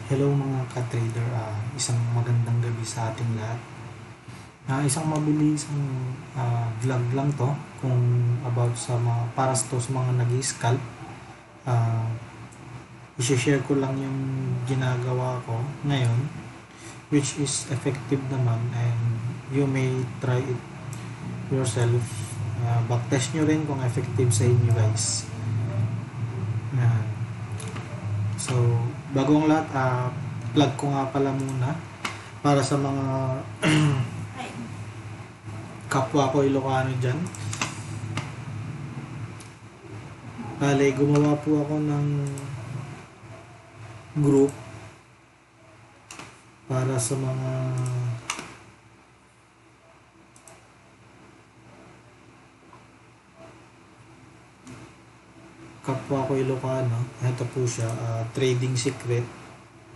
Hello mga ka-trader, isang magandang gabi sa ating lahat. Isang mabilisang vlog lang to kung about sa mga para to sa mga nag-scalp. I-share ko lang yung ginagawa ko ngayon, which is effective naman, and you may try it yourself. Backtest nyo rin kung effective sa inyo, guys. So, bago ang lahat, plug ko nga pala muna para sa mga kapwa ko Ilocano dyan. Bale, gumawa po ako ng group para sa mga kapwa ko Ilocano. Ito po siya, Trading Secret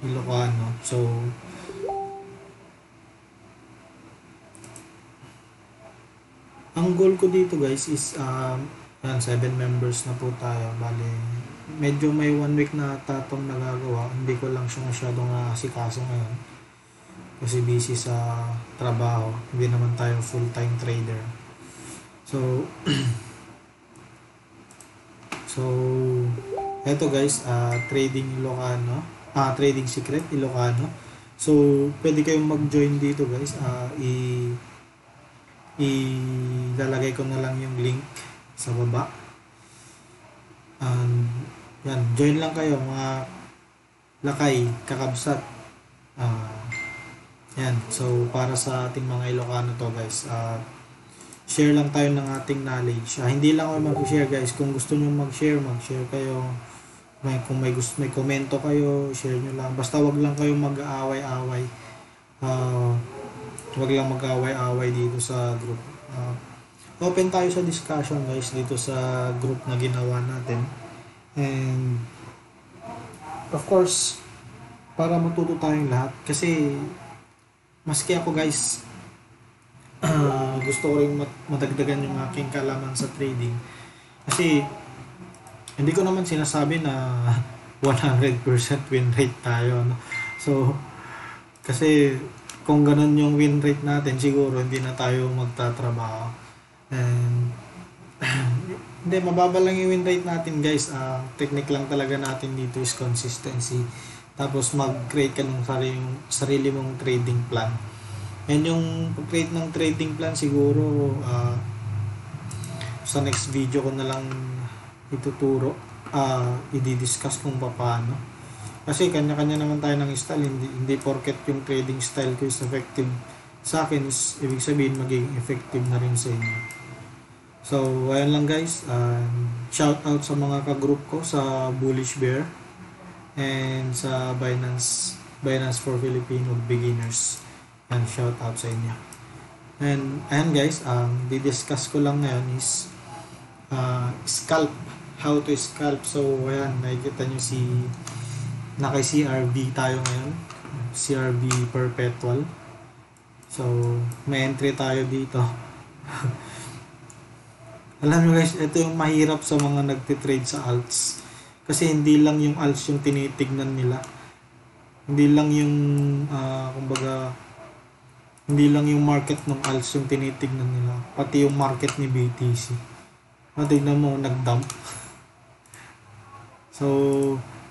Ilocano. So, ang goal ko dito, guys, is 7 members na po tayo. Bale, medyo may 1 week na tatong nagagawa. Hindi ko lang siya masyadong nakasikaso ngayon kasi busy sa trabaho. Hindi naman tayo full-time trader. So, eto guys, Trading Ilocano, Trading Secret Ilocano. So, pwede kayong mag-join dito, guys. Ilalagay ko na lang yung link sa baba. Yan, join lang kayo mga lakay, kakabsat. Yan, so para sa ating mga Ilocano to, guys. Share lang tayo ng ating knowledge. Hindi lang ako mag-share, guys. Kung gusto nyo mag-share kayo. Kung may komento kayo, share nyo lang. Basta wag lang kayo mag-aaway-away. Wag lang mag-aaway-away dito sa group. Open tayo sa discussion, guys, dito sa group na ginawa natin. And of course, para matuto tayong lahat. Kasi maski ako, guys, gusto ko rin madagdagan yung aking kaalaman sa trading. Kasi hindi ko naman sinasabi na 100% win rate tayo, no? So, kasi kung ganun yung win rate natin, siguro hindi na tayo magtatrabaho. And hindi, mababa lang yung win rate natin, guys. Technique lang talaga natin dito is consistency. Tapos mag-create ka ng sarili mong trading plan. And yung pag-create ng trading plan, siguro sa next video ko na lang ituturo, i-discuss kung paano. Kasi kanya-kanya naman tayo ng style. Hindi porket yung trading style ko is effective sa akin, is ibig sabihin magiging effective na rin sa inyo. So, ayan lang, guys. Shout out sa mga ka-group ko sa Bullish Bear and sa Binance for Filipino Beginners. And shout out sa inyo. And ayan, guys, di-discuss ko lang ngayon is scalp, how to scalp. So ayan, nakikita nyo naka CRB tayo ngayon, CRB perpetual. So may entry tayo dito. Alam nyo, guys, ito yung mahirap sa mga nagtitrade sa alts, kasi hindi lang yung alts yung tinitignan nila, hindi lang yung kumbaga, hindi lang yung market ng alts yung tinitignan nila, pati yung market ni BTC. Tignan mo, nag-dump. So,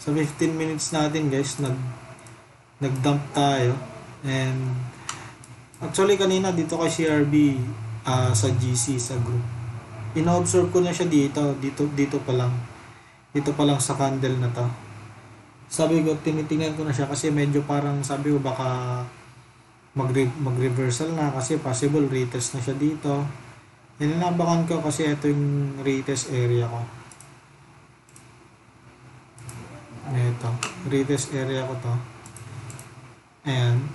sa 15 minutes natin, guys, nag-dump tayo. And actually, kanina dito kay CRB, sa GC, sa group, ina-observe ko na siya dito pa lang. Dito pa lang sa candle na to. Sabi ko, tinitingnan ko na siya kasi medyo parang, sabi ko, baka mag-reversal na kasi possible retest na siya dito. Inabangan ko kasi ito yung retest area ko. Ito, retest area ko to. Ayan.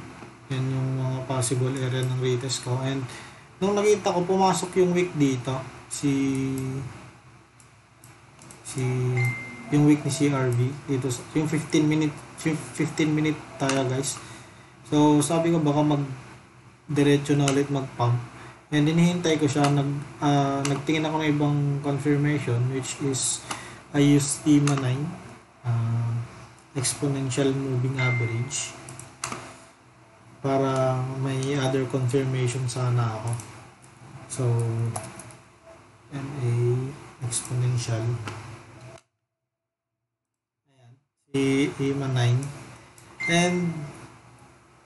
Yan yung mga possible area ng retest ko. And nung nakita ko, pumasok yung wick dito. Yung wick ni CRB dito, yung 15 minute tayo, guys. So, sabi ko baka diretso na ulit mag-pump. And hinihintay ko siya, nagtingin ako ng ibang confirmation, which is I use EMA 9 exponential moving average para may other confirmation sana ako. So MA exponential, ayan, si EMA 9. And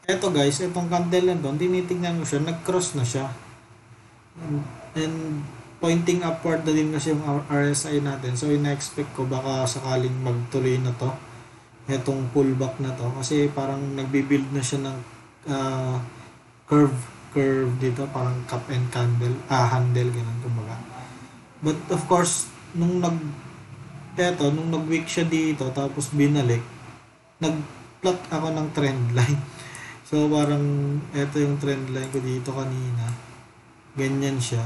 eto guys, itong candle na doon, tinitingnan mo siya, nag-cross na siya, and pointing upward na din kasi yung RSI natin. So ina-expect ko baka sakaling magtuloy na to, etong pullback na to, kasi parang nagbi-build na siya ng curve dito, parang cup and handle, ganun kumbaga. But of course, nung nag-week siya dito, tapos binalik, nag-plot ako ng trend line. So parang eto yung trend line ko dito kanina, ganyan siya.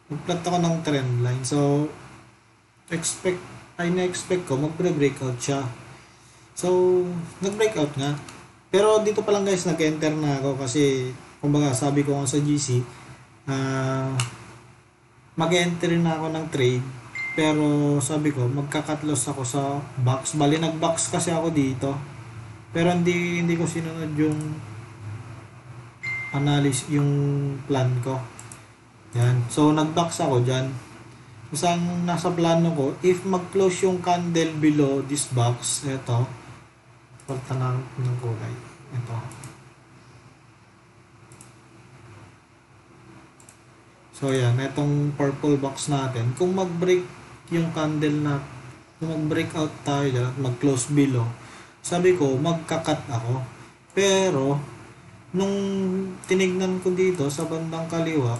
Nag-plot ako ng trend line. So na-expect ko magbre-breakout siya. So nag-breakout nga. Pero dito pa lang guys, nag-enter na ako kasi kumbaga sabi ko nga sa GC, mag-enter na ako ng trade, pero sabi ko magka-cut loss ako sa box. Bali nag-box kasi ako dito, pero hindi ko sinunod yung analysis, yung plan ko. Yan. So nag-box ako diyan. Isang nasa plano ko, if mag-close yung candle below this box, ito, palta na ng kulay. Ito. So yan, itong purple box natin, kung mag-break yung candle na, kung mag-break out tayo dyan at mag-close below, sabi ko, magka-cut ako. Pero, nung tinignan ko dito sa bandang kaliwa,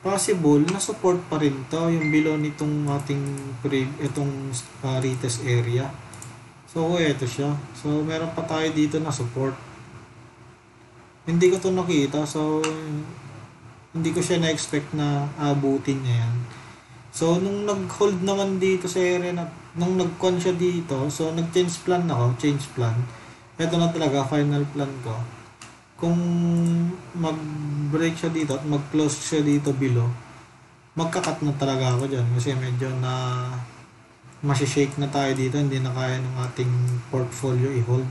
possible na support pa rin to, yung below nitong ating itong retest area. So, eto siya. So, meron pa tayo dito na support. Hindi ko to nakita. So, hindi ko siya na-expect na abutin niya yan. So, nung nag-hold naman dito sa area na, nung nag-con siya dito, so, nag-change plan ako. Ito na talaga, final plan ko. Kung mag-break siya dito at mag-close siya dito below, magka-cut na talaga ako dyan. Kasi medyo na masishake na tayo dito, hindi na kaya ng ating portfolio i-hold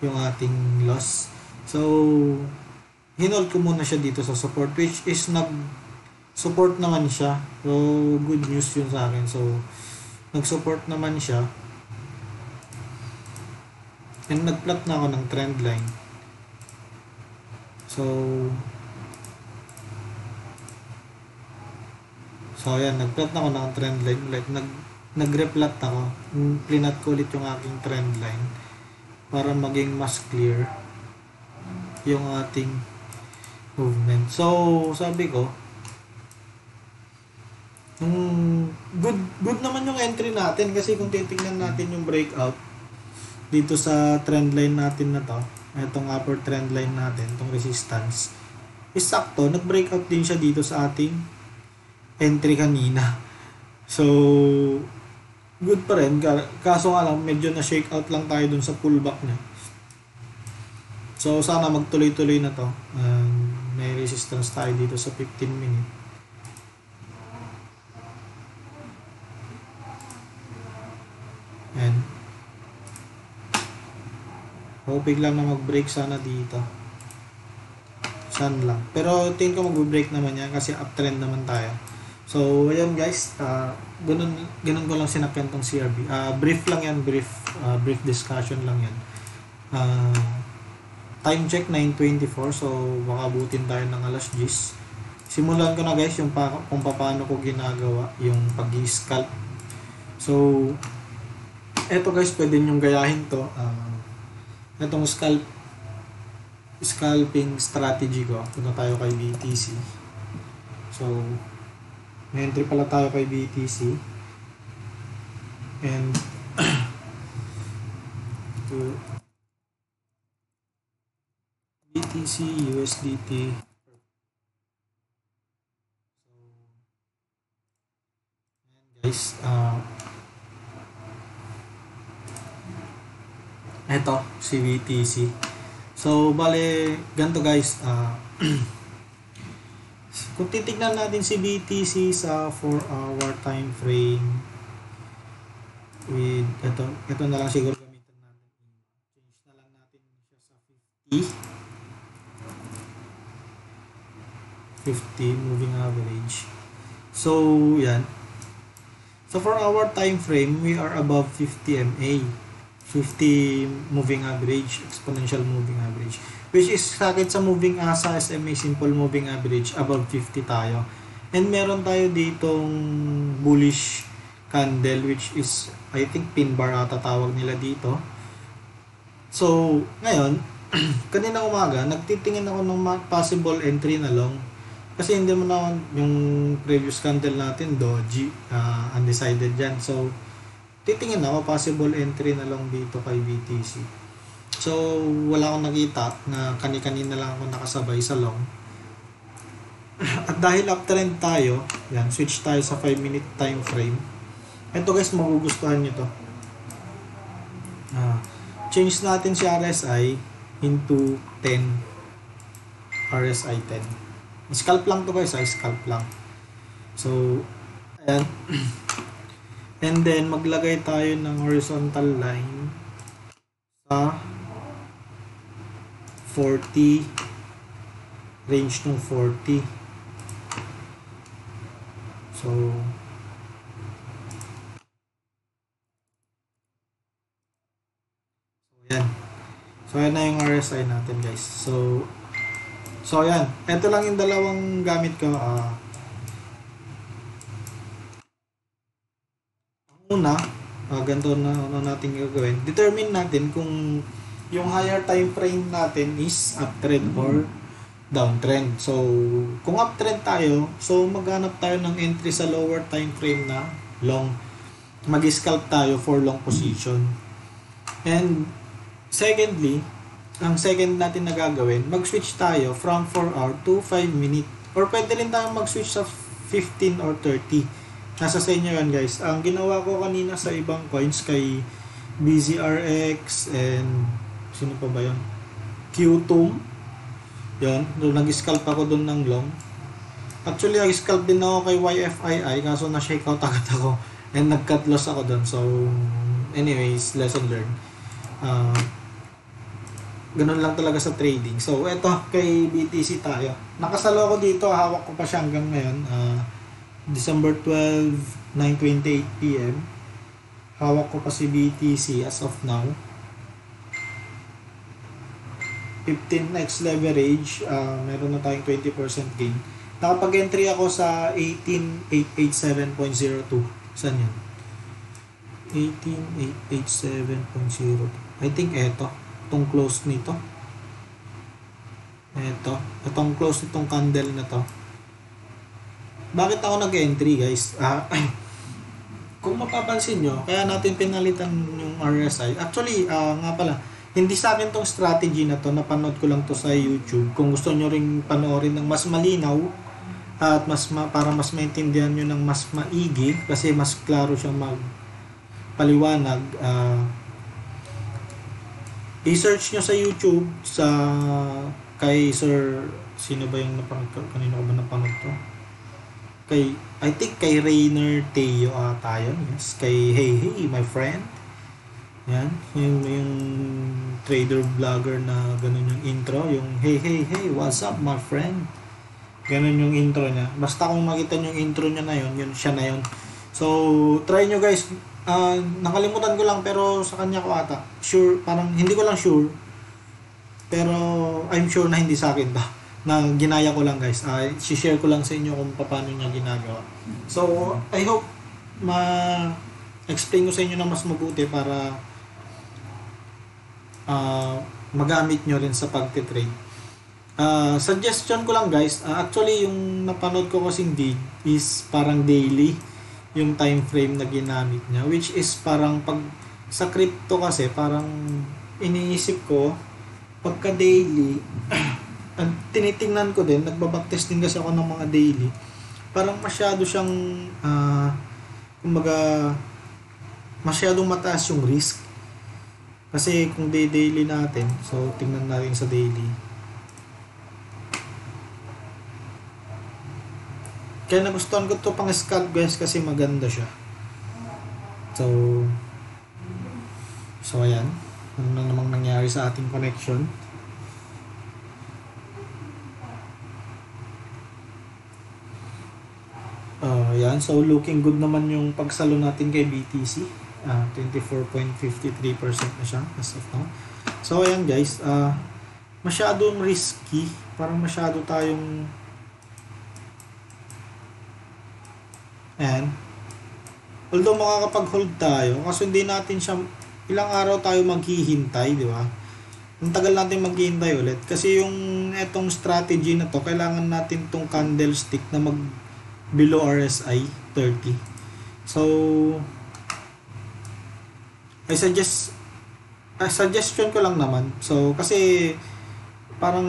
yung ating loss. So hinold ko muna siya dito sa support, which is nag-support naman siya. So good news yun sa akin. So nag-support naman siya, and nag-plot na ako ng trend line. So ayan, nag-plot na ako ng trend line ulit. Nag-replot ako, plinat ko ulit yung aking trend line para maging mas clear yung ating movement. So sabi ko, good naman yung entry natin, kasi kung titingnan natin yung breakout dito sa trend line natin na to, itong upper trend line natin, itong resistance, is sakto, nag-breakout din siya dito sa ating entry kanina. So good pa rin, kaso nga lang medyo na shake out lang tayo dun sa pullback niya. So sana magtuloy-tuloy na to. May resistance tayo dito sa 15 minute. And hoping lang na mag-break sana dito. Sana lang. Pero tingin ko mag-break naman yan kasi uptrend naman tayo. So ayun guys, ganun ko lang sinakyan tong CRB. Brief lang yan, brief discussion lang yan. Time check 9:24, so baka abutin tayo ng alas 10. Simulan ko na guys yung kung paano ko ginagawa yung pag-scalp. So eto guys, pwede nyong gayahin to. Etong scalping strategy ko. Punta tayo kay BTC. So may entry pala tayo kay BTC, and to BTC USDT. So guys, eto si BTC. So bale ganito guys, kung titignan natin si BTC sa 4-hour time frame, with ito na lang siguro gamitin natin. Change na lang natin siya sa 50 moving average. So yan. So for our time frame, we are above 50 MA. 50 moving average, exponential moving average, which is sa akin sa sa SMA simple moving average, above 50 tayo. And meron tayo ditong bullish candle, which is I think pin bar ata tawag nila dito. So ngayon kanina umaga nagtitingin ako ng possible entry na long, kasi hindi mo na yung previous candle natin doji, undecided yan. So titingin ako possible entry na lang dito kay BTC. So wala akong nakita na kani-kanina lang ako nakasabay sa long. At dahil uptrend tayo, yan, switch tayo sa 5-minute time frame. Ito guys, magugustuhan nyo to. Change natin si RSI into 10. RSI 10. Scalp lang to guys, scalp lang. So ayan. And then maglagay tayo ng horizontal line sa 40, range ng 40. So yan. So yan na yung RSI natin guys. So yan. Ito lang yung dalawang gamit ko. Una, ganito na natin gagawin. Determine natin kung yung higher time frame natin is uptrend or downtrend. So, kung uptrend tayo, so maghanap tayo ng entry sa lower time frame na long. Mag-scalp tayo for long position. And secondly, ang second natin na gagawin, mag-switch tayo from 4 hour to 5 minute. Or pwede rin tayong mag-switch sa 15 or 30. Nasa sa inyo yan guys. Ang ginawa ko kanina sa ibang coins kay BZRX and sino pa ba yun? Qtum. Yun. Doon nag-scalp ako doon ng long. Actually, nag-scalp din ako kay YFII kaso na-shake out agad ako. And nag-cut loss ako doon. So, anyways, lesson learned. Ganun lang talaga sa trading. So, eto kay BTC tayo. Nakasalo ako dito. Hawak ko pa siya hanggang ngayon. December 12, 9:28 PM. Hawak ko pa si BTC as of now. 15x leverage, meron na tayong 20% gain. Nakapag-entry ako sa 18887.02. Saan yan? 18887.02. I think itong close nito. Itong close nitong candle na to. Bakit ako nag-entry guys? Kung mapapansin nyo, kaya natin pinalitan yung RSI. Actually, nga pala, hindi sa akin tong strategy na to, napanood ko lang to sa YouTube. Kung gusto nyo ring panoorin ng mas malinaw at para mas maintindihan nyo ng mas maigi, kasi mas klaro siyang magpaliwanag, i-search nyo sa YouTube kay Sir, sino ba yung napanood ko? Kanino ko ba napanood to? I think kay Rainer Teo tayo. Yes. Kay Hey my friend. Yan. Yung trader vlogger na ganun yung intro. Yung hey what's up my friend. Ganun yung intro niya. Basta kung makita nyo yung intro niya na yun siya na yun. So, try nyo guys. Nakalimutan ko lang pero sa kanya ko ata. Sure, parang hindi ko lang sure. Pero I'm sure na hindi sa akin ba. Na ginaya ko lang guys. I-share ko lang sa inyo kung paano niya ginagawa. So, I hope ma-explain ko sa inyo na mas mabuti para magamit nyo rin sa pagtitrade. Suggestion ko lang guys, actually yung napanood ko kasing vid is parang daily yung time frame na ginamit niya, which is parang pag sa crypto kasi parang iniisip ko pagka daily at tinitingnan ko din, nagbabacktest din kasi ako ng mga daily, parang masyado siyang kumbaga masyadong mataas yung risk kasi kung daily natin, so tingnan natin sa daily. Kaya nagustuhan ko to pang scalp guys kasi maganda siya. So So, ayan. Ano na namang nangyari sa ating connection. Yan. So, looking good naman yung pagsalo natin kay BTC. 24.53% na siya as of now. So, ayan guys. Masyadong risky. Parang masyado tayong ayan. Although makakapag-hold tayo, kasi hindi natin siya, ilang araw tayo maghihintay, di ba? Ang tagal natin maghihintay ulit. Kasi yung etong strategy na to, kailangan natin tong candlestick na mag below RSI 30. So, suggestion ko lang naman. So, kasi parang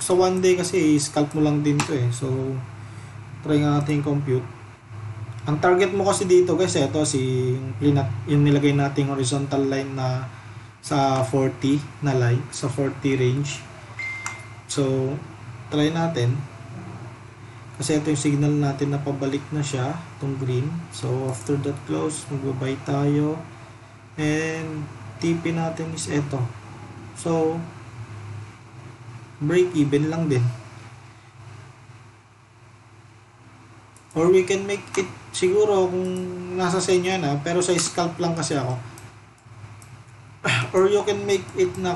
sa one day kasi scalp mo lang din to eh. So, try nga natin compute. Ang target mo kasi dito guys, ito yung nilagay nating horizontal line na sa 40 na line, sa 40 range. So, try natin. Kasi ito yung signal natin na pabalik na siya, itong green. So, after that close, mag-buy tayo. And, TP natin is ito. So, break even lang din. Or we can make it, siguro kung nasa sa inyo na, pero sa scalp lang kasi ako. Or you can make it na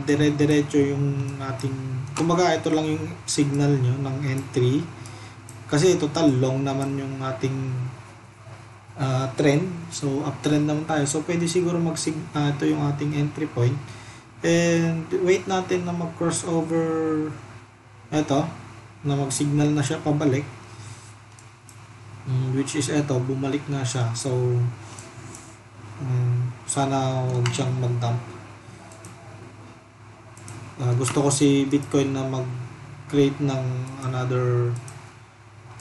dire-diretso yung ating, kumbaga ito lang yung signal nyo ng entry. Kasi total long naman yung ating trend. So, uptrend naman tayo. So, pwede siguro ito yung ating entry point. And, wait natin na mag-crossover ito, na mag-signal na siya pabalik. Which is ito, bumalik na siya. So, sana huwag siyang mag-dump. Gusto ko si Bitcoin na mag-create ng another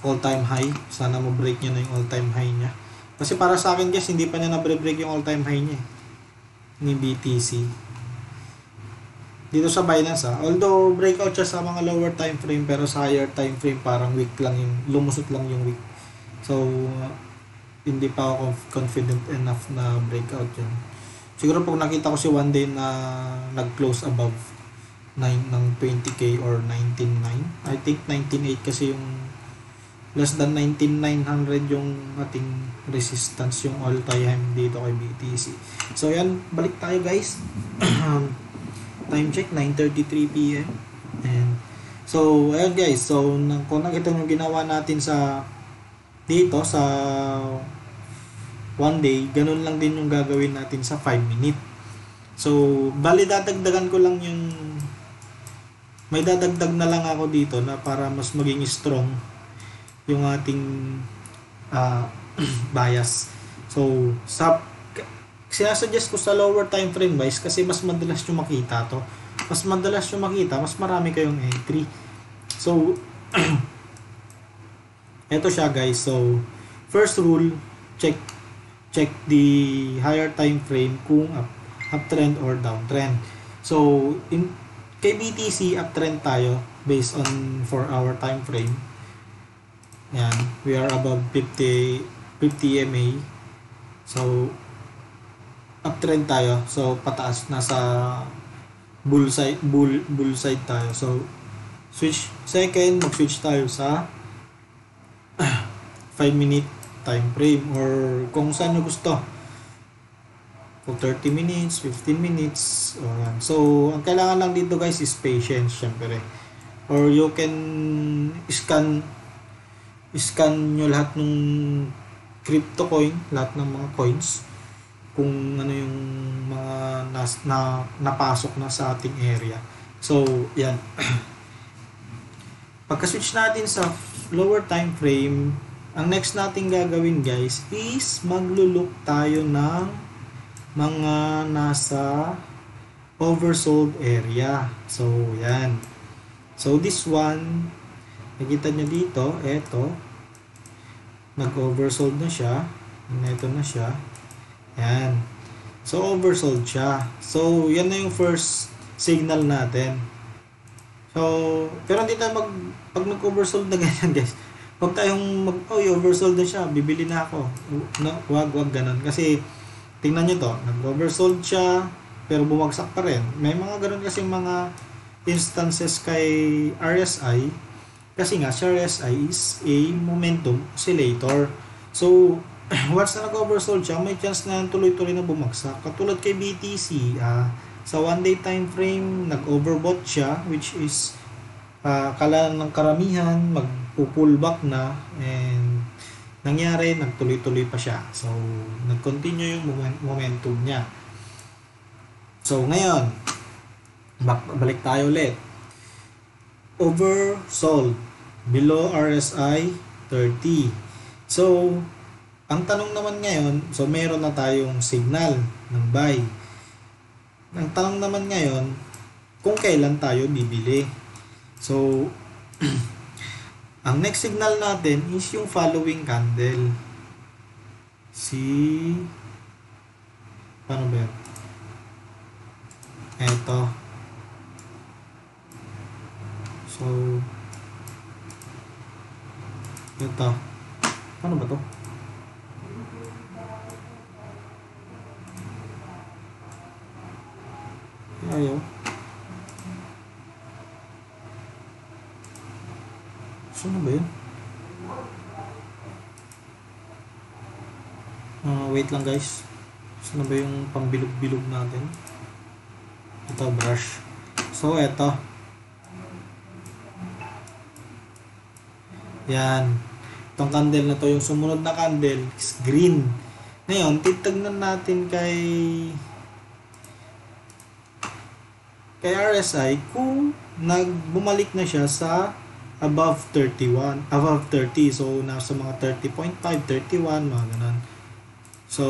all-time high. Sana ma-break niya na yung all-time high niya. Kasi para sa akin guys, hindi pa niya na-break yung all-time high niya ni BTC. Dito sa Binance although breakout siya sa mga lower time frame, pero sa higher time frame parang weak lang yung, lumusot lang yung weak. So, hindi pa ako confident enough na breakout yun. Siguro pag nakita ko si one day na nag-close above 9 ng 20k or 19.9. I think 19.8 kasi yung less than 19.900 yung ating resistance, yung all-time dito kay BTC. So, yan. Balik tayo guys. Time check, 9:33 PM. And, so, ayan guys. So, kung nakita nyo ginawa natin sa dito sa one day, ganun lang din yung gagawin natin sa 5 minute. So, bali dadagdagan ko lang yung may dadagdag na lang ako dito na para mas maging strong yung ating bias. So, sinasuggest ko sa lower time frame guys kasi mas madalas nyo makita to. Mas madalas nyo makita, mas marami kayong entry. So, eto siya guys. So, first rule, check the higher time frame kung uptrend or downtrend. So, kay BTC, uptrend tayo based on 4-hour time frame. Yan, we are above 50 MA. So, uptrend tayo. So, pataas, nasa bull side tayo. So, mag-switch tayo sa 5 minute time frame or kung saan nyo gusto, kung 30 minutes, 15 minutes, o yan. So, ang kailangan lang dito guys is patience, syempre. Or you can scan nyo lahat ng crypto coin, lahat ng mga coins, kung ano yung mga napasok na sa ating area. So, yan. Pagka-switch natin sa lower time frame, ang next nating gagawin guys is maglulook tayo ng mga nasa oversold area. So, yan. So, this one, nakita nyo dito, eto, nag-oversold na siya. Ito na siya. Yan. So, oversold siya. So, yan na yung first signal natin. So, pero hindi tayo pag nag-oversold na ganyan guys, huwag tayong oversold na siya, bibili na ako. No, wag ganun. Kasi, tingnan nyo to, nag-oversold siya, pero bumagsak pa rin. May mga ganun kasi mga instances kay RSI, kasi nga, si RSI is a momentum oscillator. So, once na nag-oversold siya, may chance na tuloy-tuloy na bumagsak. Katulad kay BTC, sa 1-day time frame, nag-overbought siya, which is kala ng karamihan, mag-pullback na, and nangyari, nagtuloy-tuloy pa siya. So, nag-continue yung momentum niya. So, ngayon, balik tayo ulit. Oversold, below RSI 30. So, ang tanong naman ngayon, so meron na tayong signal ng buy. Ang tanong naman ngayon, kung kailan tayo bibili. So, ang next signal natin is yung following candle. Paano ba yun? Eto. So, ito. Paano ba to? Ayaw. Saan ba yun? Wait lang guys. Saan ba yung pambilog-bilog natin? Ito, brush. So, ito. Yan. Itong candle na to, yung sumunod na candle is green. Ngayon, titignan natin kay RSI kung bumalik na siya sa above 31, above 30. So, nasa mga 30.5, 31, mga ganun. So,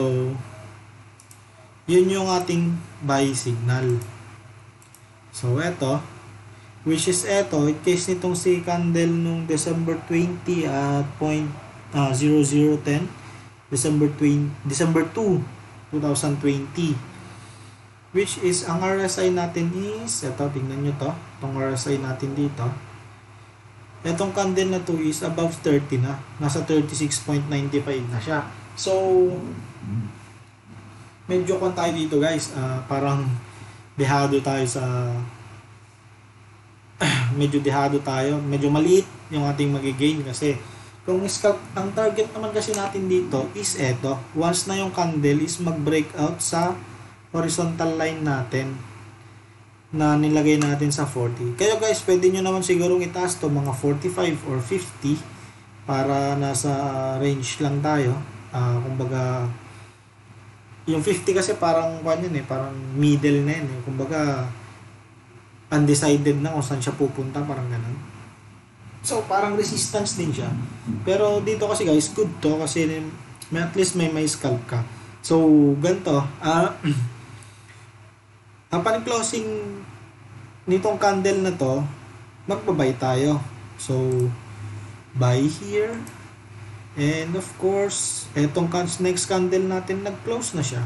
yun yung ating buy signal. So, eto, which is eto, in case nitong si candle nung December 20 at 0010, December 2, 2020. Which is, ang RSI natin is, eto, tingnan nyo to, itong RSI natin dito. Etong candle na to is above 30 na. Nasa 36.95 na siya. So, medyo kung tayo dito guys, parang dehado tayo sa medyo maliit yung ating magigain kasi kung scalp, ang target naman kasi natin dito is eto, once na yung candle is mag-breakout sa horizontal line natin na nilagay natin sa 40. Kaya guys, pwede nyo naman sigurong itaas to mga 45 or 50 para nasa range lang tayo. Kumbaga, yung 50 kasi parang parang middle na yan. Kumbaga, undecided na kung saan siya pupunta, parang ganun. So, parang resistance din siya. Pero dito kasi guys, good to kasi at least may scalp ka. So, ganito. Ang pan-closing nitong candle na to, magbabay tayo. So, buy here. And of course, etong next candle natin, nag-close na siya.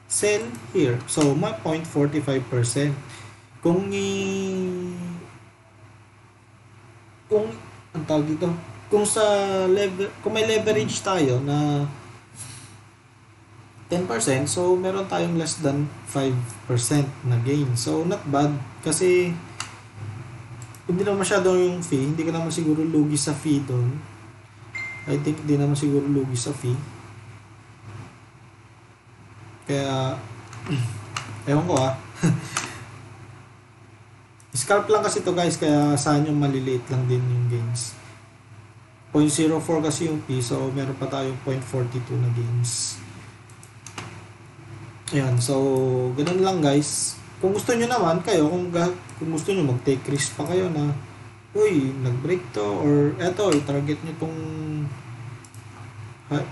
Sell here. So, may 0.45%. Kung ang tawag dito, kung may leverage tayo na 10%, so meron tayong less than 5% na gain. So, not bad. Kasi, hindi naman masyado yung fee. Hindi ka naman siguro lugi sa fee doon. I think hindi naman siguro lugi sa fee. Kaya, ewan ko Scalp lang kasi to guys, kaya saan yung maliliit lang din yung gains. 0.04 kasi yung fee, so meron pa tayong 0.42 na gains. Ayan, so ganun lang guys. Kung gusto nyo naman kayo, kung gusto nyo mag-take risk pa kayo na uy, nag-break to, or eto, i-target nyo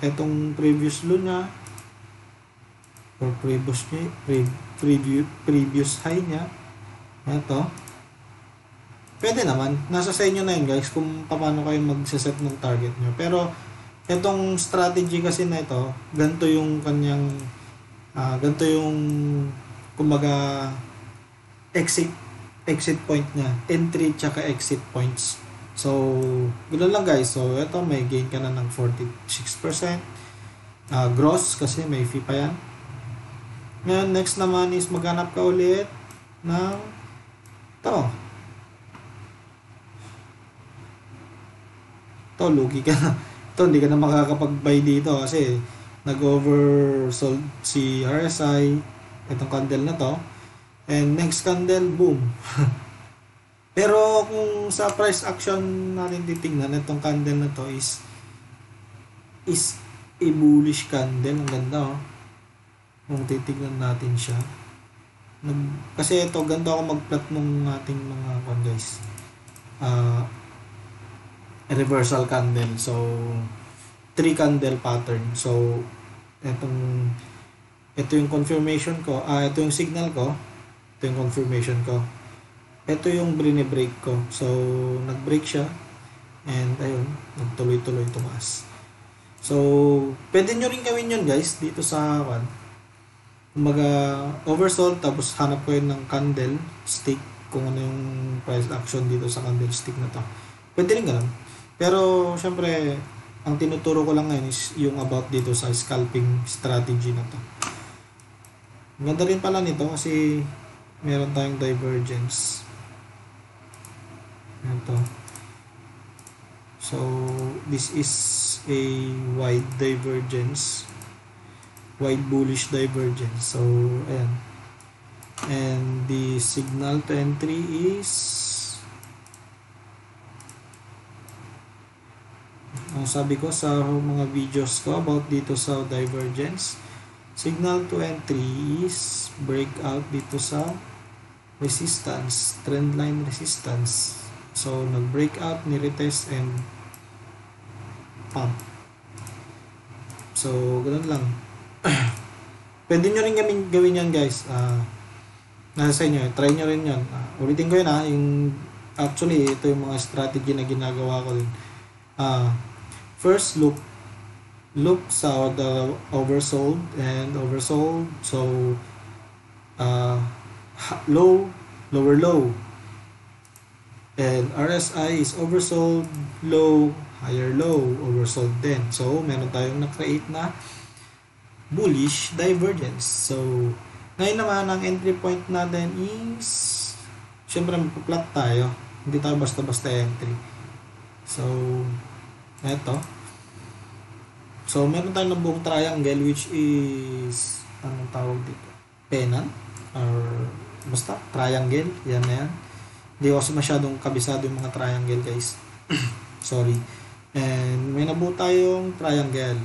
etong previous low niya or previous high niya, eto, pwede naman. Nasa sa inyo na yun guys kung paano kayo mag-set ng target nyo. Pero etong strategy kasi na ito, ganito yung kanyang ganito yung kumbaga exit point niya, entry tsaka exit points. So, ganoon lang guys. So, ito may gain ka na ng 46%. gross kasi may fee pa yan. Ngayon, next naman is maghanap ka ulit ng lugi ka na. Hindi ka na makakapag-buy dito kasi nag-oversold si RSI, itong candle na to. And next candle, boom. Pero kung sa price action natin titignan, itong candle na to is a bullish candle. Ang ganda kung titignan natin siya. Kasi ito, ganda ako mag-plot ng ating mga guys. Reversal candle. So, 3 candle pattern. So, ito yung confirmation ko. Ito yung signal ko. Ito yung confirmation ko. Ito yung break ko. So, nag-break siya. And, ayun, nagtuloy-tuloy tumaas. So, pwede nyo rin gawin yun guys, dito sa oversold, tapos hanap ko yun ng candle stick, kung ano yung price action dito sa candle stick na to. Pwede rin ganun. Pero, syempre, ang tinuturo ko lang ngayon is yung about dito sa scalping strategy na to. Ganda rin pala nito kasi meron tayong divergence. Ito. So, this is a wide divergence. Wide bullish divergence. So, ayan. And the signal to entry is ang sabi ko sa mga videos ko about dito sa divergence, signal to entry is breakout dito sa resistance, trendline resistance. So, nag-breakout, ni-retest, and pump. So, ganun lang. Pwede nyo rin gawin yan guys. Nasa sa inyo. Try nyo rin yan. Ulitin ko yun actually, ito yung mga strategy na ginagawa ko din. First, look sa the oversold and oversold. So, lower low. And RSI is oversold, low, higher low, oversold din. So, meron tayong na-create na bullish divergence. So, ngayon naman, ang entry point natin is, syempre magpa-plot tayo. Hindi tayo basta-basta entry. So, eto. So, meron tayong buong triangle which is, anong tawag dito? Pennant? Or, basta, triangle. Yan na yan. Hindi ko kasi masyadong kabisado yung mga triangle guys. Sorry. And may nabuo tayong triangle.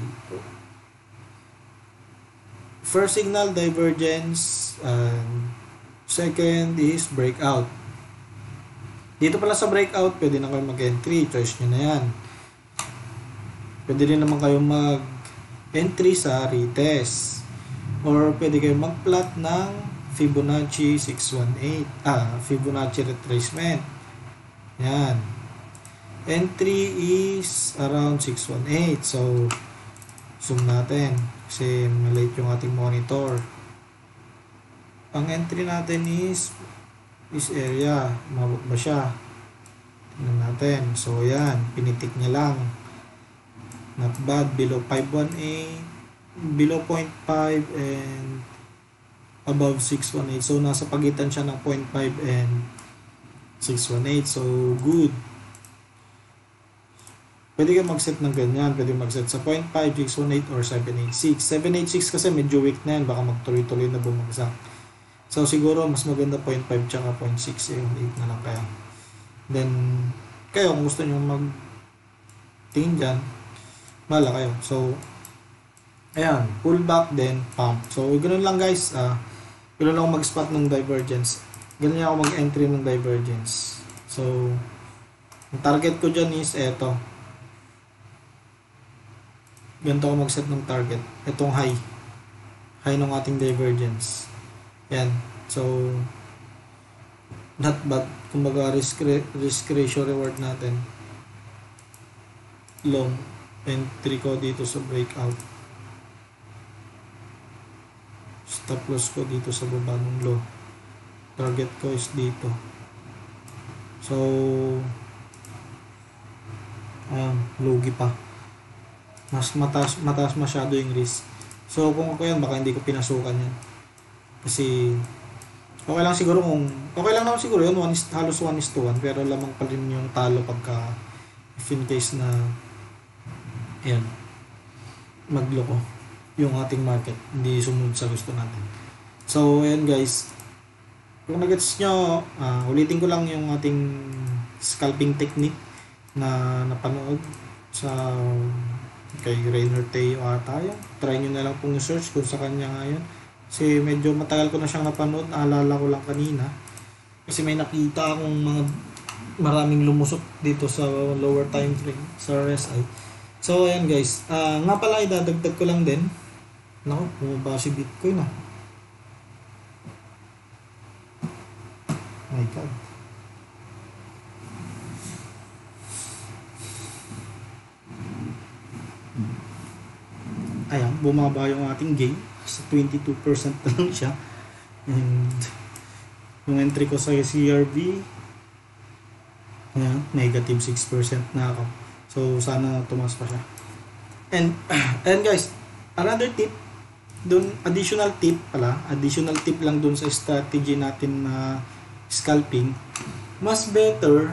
First signal, divergence. And second is breakout. Dito pala sa breakout, pwede na kayo mag-entry. Choice nyo na yan. Pwede rin naman kayo mag-entry sa retest. Or pwede kayo mag-plot ng Fibonacci 618. Fibonacci retracement. Yan. Entry is around 618. So, zoom natin. Kasi maliit yung ating monitor. Ang entry natin is this area. Mabot ba siya? Tingnan natin. So, yan. Pinitik niya lang. Not bad. Below 518. Below 0.5 and above 618. So, nasa pagitan siya ng 0.5 and 618. So, good. Pwede ka mag-set ng ganyan. Pwede mag-set sa 0.5, 618, or 786. 786 kasi medyo weak na yan. Baka magtuloy-tuloy na bumagsak. So, siguro mas maganda 0.5 tsaka 0.6. Yung 8 na lang kaya. Then, kayo kung gusto nyo mag-tingin dyan, bahala kayo. So, ayan. Pull back, then pump. So, ganoon lang guys. Ganoon lang ako mag-spot ng divergence. Ganoon lang ako mag-entry ng divergence. So, ang target ko dyan is eto. Ganito ako mag-set ng target. Itong high. High ng ating divergence. Yan. So, not bad. Kumbaga, risk ratio reward natin. Long. Entry ko dito sa breakout. Stop loss ko dito sa baba ng low. Target ko is dito. So, lugi pa. Mas mataas masyado yung risk. So kung ako yan, baka hindi ko pinasukan yan. Kasi okay lang siguro kung okay lang naman siguro yun, halos 1:1, pero lamang pa rin yung talo pagka if in case na ayan, magloko yung ating market, hindi sumunod sa gusto natin. So ayan guys, kung nagets nyo, ulitin ko lang yung ating scalping technique na napanood sa kay Rainer Teo ata yun. Try nyo na lang pong search kung sa kanya nga yun. Kasi medyo matagal ko na siyang napanood, naalala ko lang kanina. Kasi may nakita akong maraming lumusot dito sa lower time frame, sa RSI. So ayan guys, nga pala idadagdag ko lang din. Naku, bumaba si Bitcoin My God. Ayan, bumaba yung ating gain. Sa 22% na lang siya. And yung entry ko sa CRV, ayan, negative 6% na ako. So, sana tumas pa siya. And guys, another tip, additional tip lang dun sa strategy natin na scalping. Mas better,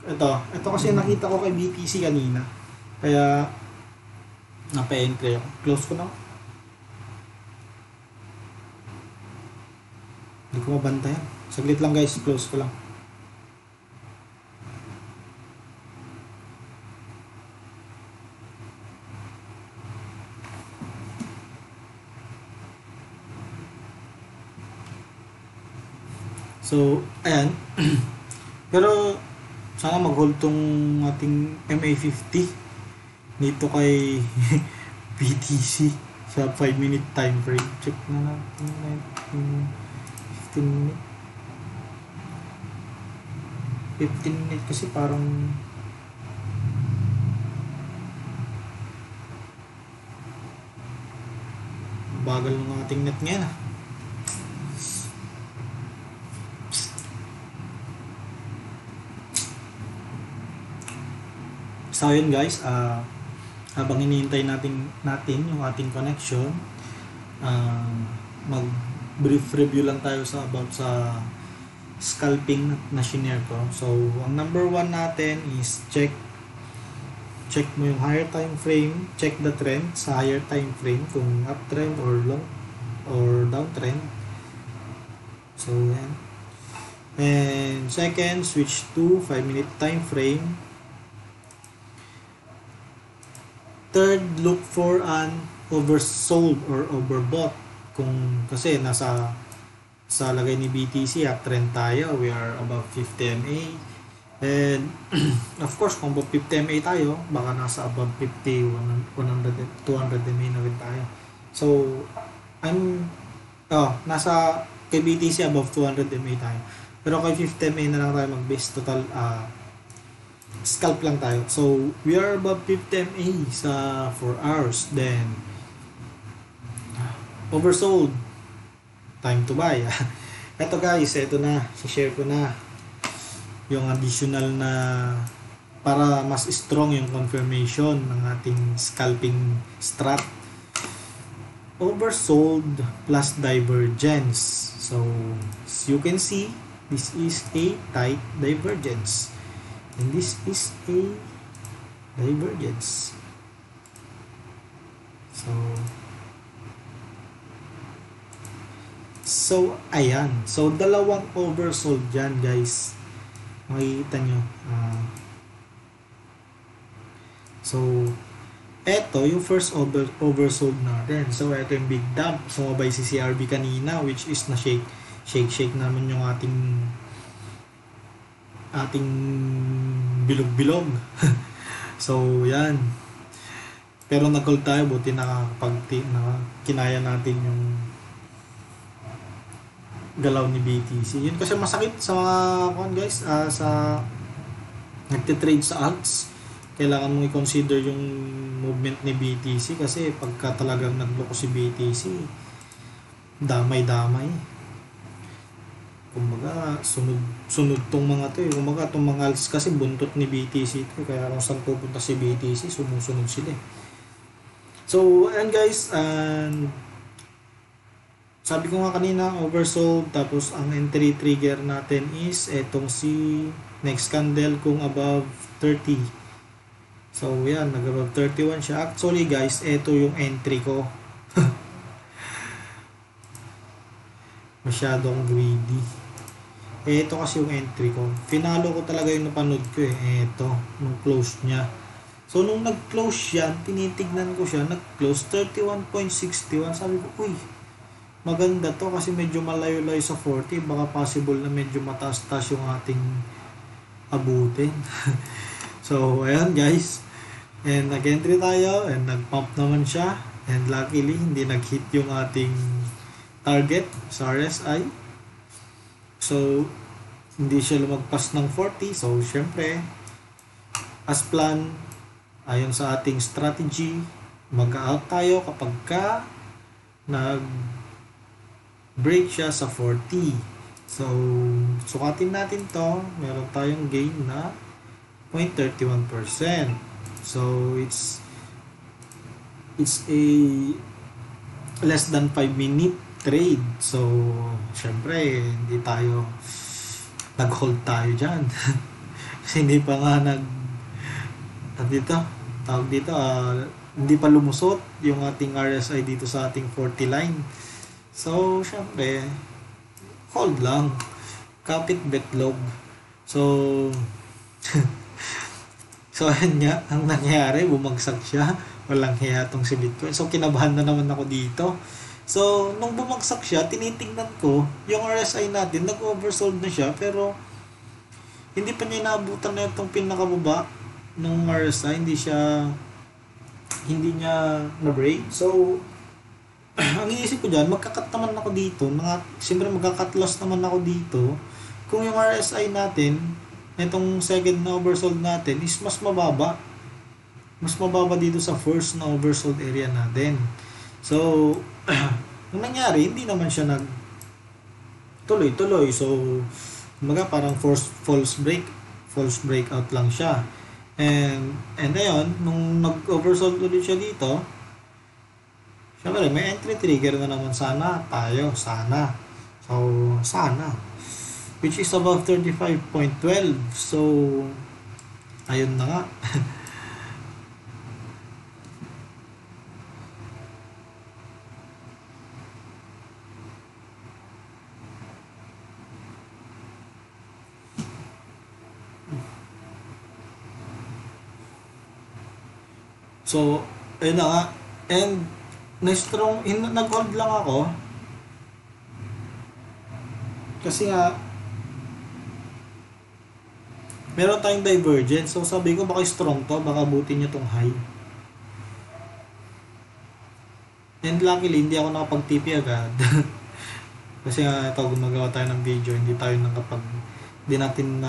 ito kasi nakita ko kay BTC kanina. Kaya, napa-entry ako. Close ko na. Hindi ko mabantayan. Saglit lang guys, close ko lang. So, ayan. Pero, sana mag-hold tong ating MA50 dito kay BTC sa 5-minute time frame. Check na natin 15 minute. 15 minute kasi parang bagal ng ating net ngayon So yun guys, habang hinihintay natin yung ating connection, mag-brief review lang tayo about sa scalping na shinare ko. So, ang number 1 natin is check mo yung higher time frame, check the trend sa higher time frame kung uptrend or long or downtrend. So, yan. And second, switch to 5-minute time frame. Third, look for an oversold or overbought. Kung kasi nasa sa lagay ni BTC uptrend tayo, we are above 50 MA. And of course, kung above 50 MA tayo, baka nasa above 50, 100, 200 MA na rin tayo. So, nasa kay BTC above 200 MA tayo. Pero kay 50 MA na lang tayo mag-base. Total, scalp lang tayo. So, we are above 50 MA sa 4 hours. Then, oversold. Time to buy. Ito guys, ito na. share ko na yung additional na para mas strong yung confirmation ng ating scalping strat. Oversold plus divergence. So, as you can see, this is a tight divergence. And this is a divergence. So, ayan. So, dalawang oversold dyan, guys. Makikita nyo. So, eto, yung first oversold natin. So, eto yung big dump. Sumabay si CRB kanina, which is na shake naman yung ating bilog-bilog. So, yan. Pero nag-hold tayo, buti kinaya natin yung galaw ni BTC. Yun kasi masakit sa mga guys, sa nagtitrade sa alts. Kailangan mong i-consider yung movement ni BTC kasi pagka talagang nagloko si BTC, damay-damay. Kumbaga, sunod tong mga to eh. Kumbaga, tong mga alts kasi buntot ni BTC to. Kaya kung saan pupunta si BTC, sumusunod sila eh. So, ayan guys, and sabi ko nga kanina, oversold, tapos ang entry trigger natin is etong si next candle kung above 30. So, yan, nag-above 31 siya. Actually guys, eto yung entry ko. Masyadong greedy. Eto kasi yung entry ko. Finalo ko talaga yung napanood ko eh. Eto, nung close niya. So, nung nag-close yan, tinitignan ko siya, nag-close 31.61. Sabi ko, uy, maganda to kasi medyo malayo-layo sa 40. Baka possible na medyo mataas-taas yung ating abutin. So, ayan guys. And nag-entry tayo and nag-pump naman siya. And luckily, hindi nag-hit yung ating target sa RSI. So, hindi siya lumagpas ng 40. So, syempre, as plan, ayon sa ating strategy, mag-out tayo kapag ka nag-break siya sa 40. So, sukatin natin to. Meron tayong gain na 0.31%. So, it's a less than 5 minute trade. So, syempre, hindi tayo nag-hold tayo dyan. Kasi hindi pa nga tawag dito, hindi pa lumusot yung ating RSI dito sa ating 40 line. So, syempre, hold lang. Kapit betlog. So, so, ayan nga, ang nangyari, bumagsak siya. Walang hiya tong si Bitcoin. So, kinabahan na naman ako dito. So, nung bumagsak siya, tinitingnan ko, yung RSI natin, nag-oversold na siya, pero hindi pa niya naabutan na itong pinakababa ng RSI. Hindi niya na-break. So, ang iisip ko dyan, magkakat naman ako dito. Siyempre, magkakat loss naman ako dito. Kung yung RSI natin, itong second na oversold natin, is mas mababa. Mas mababa dito sa first na oversold area natin. So, ang nangyari, hindi naman siya tuloy-tuloy. So, parang false breakout lang siya. And ayun, nung nag-oversold ulit siya dito, syempre, may entry trigger na naman sana. So, sana. Which is above 35.12. So, ayun na nga. So, ayun na nga. And, nag-hold lang ako. Kasi nga, meron tayong divergence. So, sabi ko, baka strong to. Baka abutin niya tong high. And luckily, hindi ako nakapag-TP agad. Kasi nga, ito, gumagawa tayo ng video. Hindi natin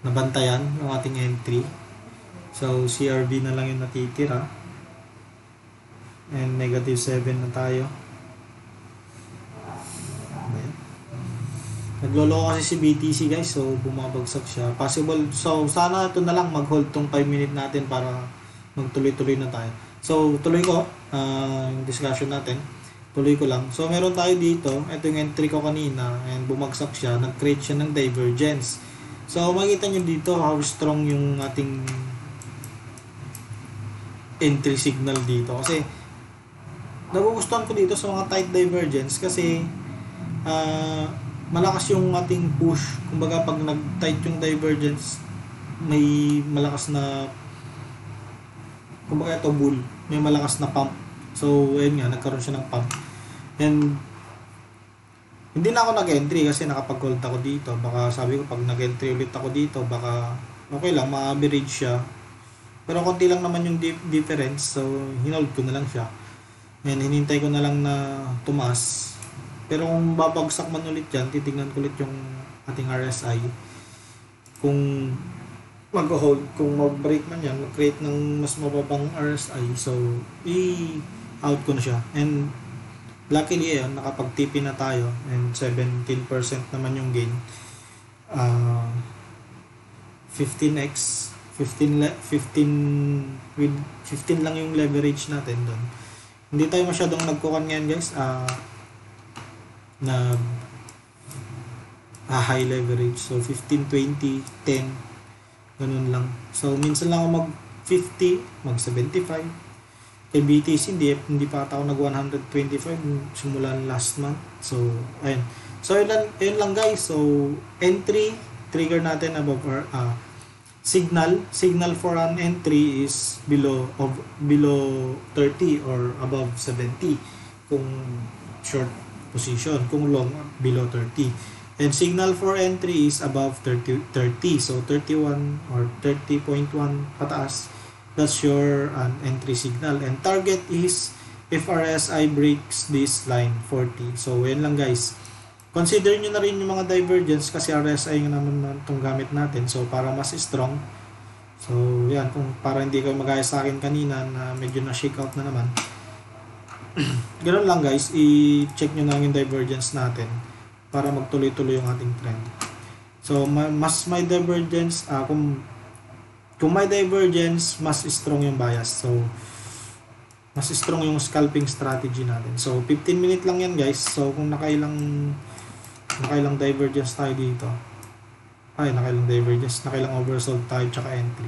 nabantayan yung ating entry. So, CRV na lang yung natitira. And negative 7 na tayo. Ayan. Naglolo kasi si BTC guys. So, bumabagsak siya. Possible. So, sana ito na lang mag-hold tong 5 minute natin para magtuloy-tuloy na tayo. So, tuloy ko yung discussion natin. Tuloy ko lang. So, meron tayo dito. Ito yung entry ko kanina. And bumagsak siya. Nag-create siya ng divergence. So, makikita nyo dito how strong yung ating entry signal dito. Kasi, nagugustuhan ko dito sa mga tight divergence kasi malakas yung ating push. Kumbaga, pag nag-tight yung divergence, may malakas na, kumbaga ito bull, may malakas na pump. So, ayun nga, nagkaroon siya ng pump. And, hindi na ako nag-entry kasi nakapag-hold ako dito. Baka sabi ko, pag nag-entry ulit ako dito, baka okay lang, ma-average siya. Pero konti lang naman yung difference. So, hinold ko na lang siya. And hinintay ko na lang na tumaas. Pero kung babagsak man ulit yan, titignan ko ulit yung ating RSI. Kung mag-hold, kung mag-break man yan, mag-create ng mas mababang RSI. So, i-out ko na siya. And luckily, nakapag-TP na tayo. And 17% naman yung gain. 15x 15 with 15 lang yung leverage natin doon. Hindi tayo masyadong nagkukan ngayon guys. Na high leverage. So 15, 20, 10 ganun lang. So minsan lang ako mag 50, mag 75. Kay BTC hindi pa ata ako nag 125 simulan last month. So ayun. So yun lang guys. So entry trigger natin above our signal for an entry is below 30 or above 70 kung short position, kung long below 30, and signal for entry is above 30, so 31 or 30.1 pataas, that's your entry signal, and target is if RSI breaks this line 40. So yan lang guys. Consider nyo na rin yung mga divergence kasi RSI nga naman itong gamit natin. So, para mas strong. So, yan. Para hindi kayo magaya sa akin kanina na medyo na-shake out na naman. Ganun lang guys. I-check nyo na yung divergence natin para magtuloy-tuloy yung ating trend. So, mas may divergence. Kung may divergence, mas strong yung bias. So, mas strong yung scalping strategy natin. So, 15 minute lang yan guys. So, kung nakailang divergence tayo dito. Nakailang divergence, nakailang oversold tayo tsaka entry.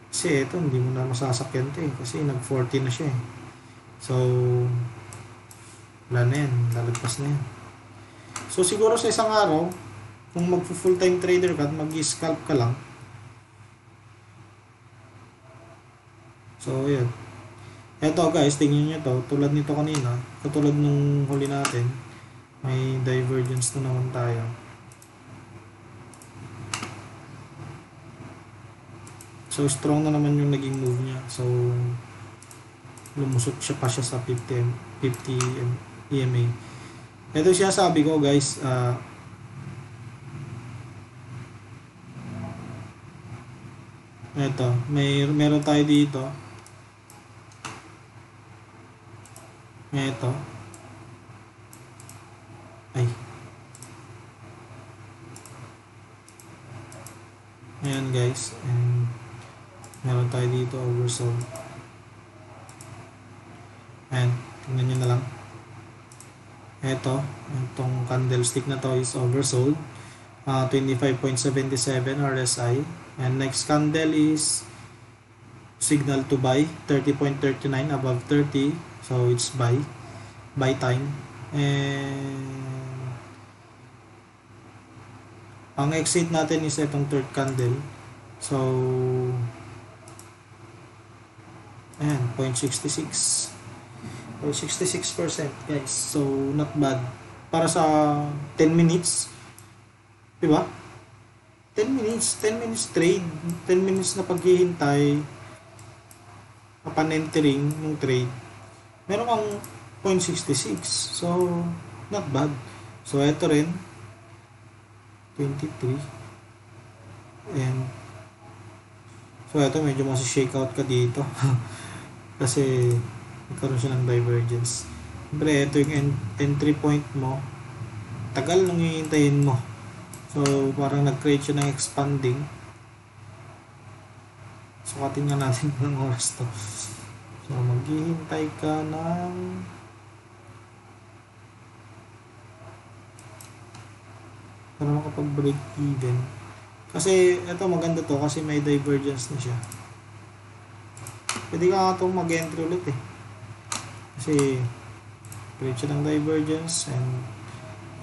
Kasi ito, hindi mo na masasakyan ito kasi nag-40 na siya So, wala na yan. Lalagpas na yan. So, siguro sa isang araw, kung mag-full time trader ka at mag-scalp ka lang. So, yan. Ito guys, tingnan nyo to. Tulad nito kanina, katulad nung huli natin, may divergence na naman tayo. So, strong na naman yung naging move niya. So, lumusot siya pa siya sa 50 EMA. Ito siya sabi ko guys, ito, meron tayo dito. Ito. Ayan guys, and meron tayo dito oversold. Ayan, tingnan nyo na lang. Itong candlestick na to is oversold. 25.77 RSI. And next candle is signal to buy, 30.39 above 30. So it's buy time. And ang exit natin is itong third candle. So, ayan, 0.66. 0.66% guys. So, not bad. Para sa 10 minutes. Diba? 10 minutes trade. 10 minutes na paghihintay upon entering yung trade. Meron kang 0.66. So, not bad. So, ito rin. 23. And so ito medyo shake out ka dito kasi nagkaroon siya ng divergence. Siyempre ito yung entry point mo, tagal nung hihintayin mo. So parang nag-create siya ng expanding. Sukatin nga natin ng oras to. So maghihintay ka ng para makapag-break even. Kasi ito maganda to kasi may divergence na siya. Pwede ka nga itong mag-entry ulit Kasi create siya ng divergence and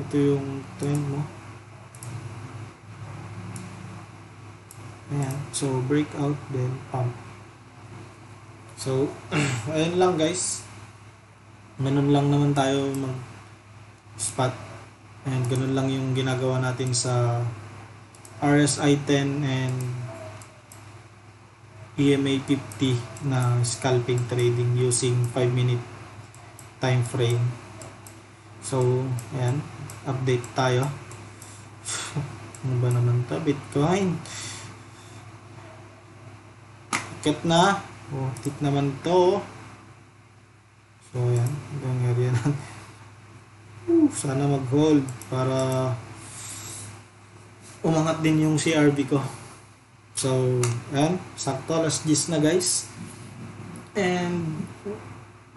ito yung trend mo. Ayan. So breakout then pump. So ayun lang guys. Ganun lang naman tayo mag-spot. And ganun lang yung ginagawa natin sa RSI 10 and EMA 50 na scalping trading using 5-minute time frame. So, ayan, update tayo. Ano ba naman to? Bitcoin. Ticket na. Tik naman to. So, ayan, nangyari yan. Sana mag-hold para umangat din yung CRB ko. So, ayan, sakto alas 10 na guys. And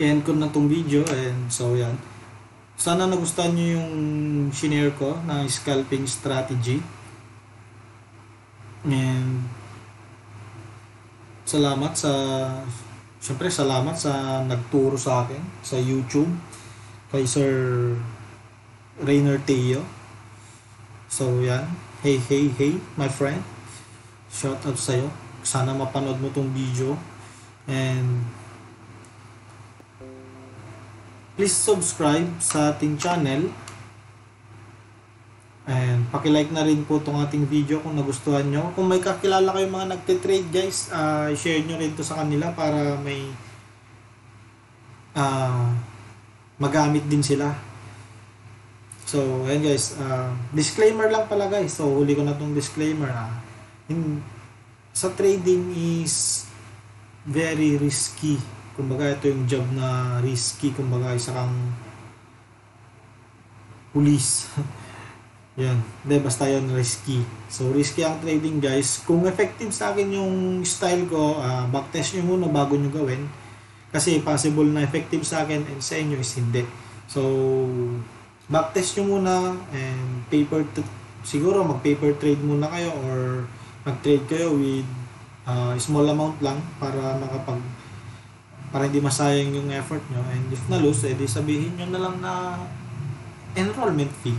end ko na tong video. And so, yan. Sana nagustuhan nyo yung shinare ko na scalping strategy. And syempre salamat sa nagturo sa akin sa YouTube kay Sir Rainer Teo. So yan, hey my friend, shout out sa'yo. Sana mapanood mo tong video. And please subscribe sa ating channel. And paki-like na rin po itong ating video kung nagustuhan nyo. Kung may kakilala kayong mga nagte-trade guys, share nyo rin to sa kanila para may magamit din sila. So, ayan guys, disclaimer lang pala guys. So, huli ko na itong disclaimer. Sa trading is very risky. Kumbaga, ito yung job na risky. Kumbaga, isa kang pulis. Yan. Hindi, basta yun risky. So, risky ang trading guys. Kung effective sa akin yung style ko, backtest nyo muna bago nyo gawin. Kasi possible na effective sa akin and sa inyo is hindi. So, backtest nyo muna and siguro mag-paper trade muna kayo or mag-trade kayo with small amount lang para hindi masayang yung effort nyo. And if na-lose, edi sabihin nyo na lang na enrollment fee.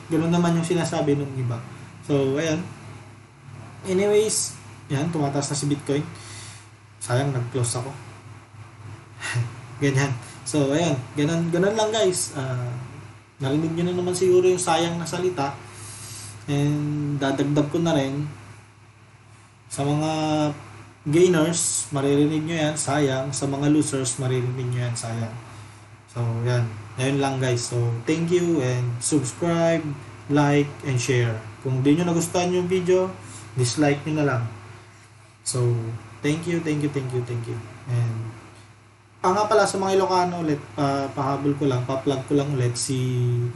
Ganun naman yung sinasabi ng iba. So, ayan. Anyways, yan, tumataas na si Bitcoin. Sayang, nag-close ako. Ganyan. So, ayan. Ganun lang guys. Narinig nyo na naman siguro yung sayang na salita. And dadagdag ko na rin. Sa mga gainers, maririnig nyo yan, sayang. Sa mga losers, maririnig nyo yan, sayang. So, yan. Ayun lang guys. So, thank you and subscribe, like, and share. Kung di nyo nagustuhan yung video, dislike nyo na lang. So, thank you. And, nga pala sa mga Ilocano ulit, pahabol ko lang, pa-plug ko lang ulit si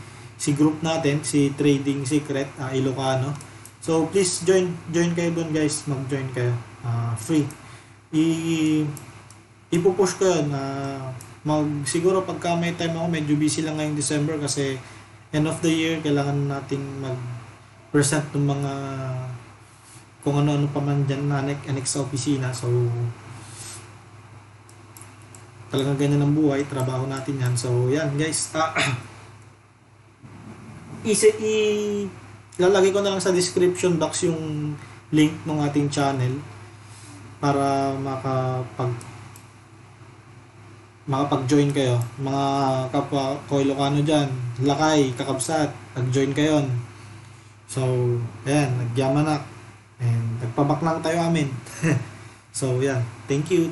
group natin, si Trading Secret, Ilocano. So, please join kayo doon guys. Mag-join kayo. Free. Ipupush ko yun. Siguro pagka may time ako, medyo busy lang ngayong December kasi end of the year, kailangan nating mag-present ng mga kung ano-ano pa man dyan na annex sa opisina. So, talagang ganyan ang buhay, trabaho natin yan. So, yan guys. Lalagay ko na lang sa description box yung link ng ating channel para makapag-join kayo. Mga kapwa ko Ilocano dyan, lakay, kakabsat, nag-join kayo. So, ayan, nagyamanak. And nagpabaklang tayo amin. So, yan. Thank you.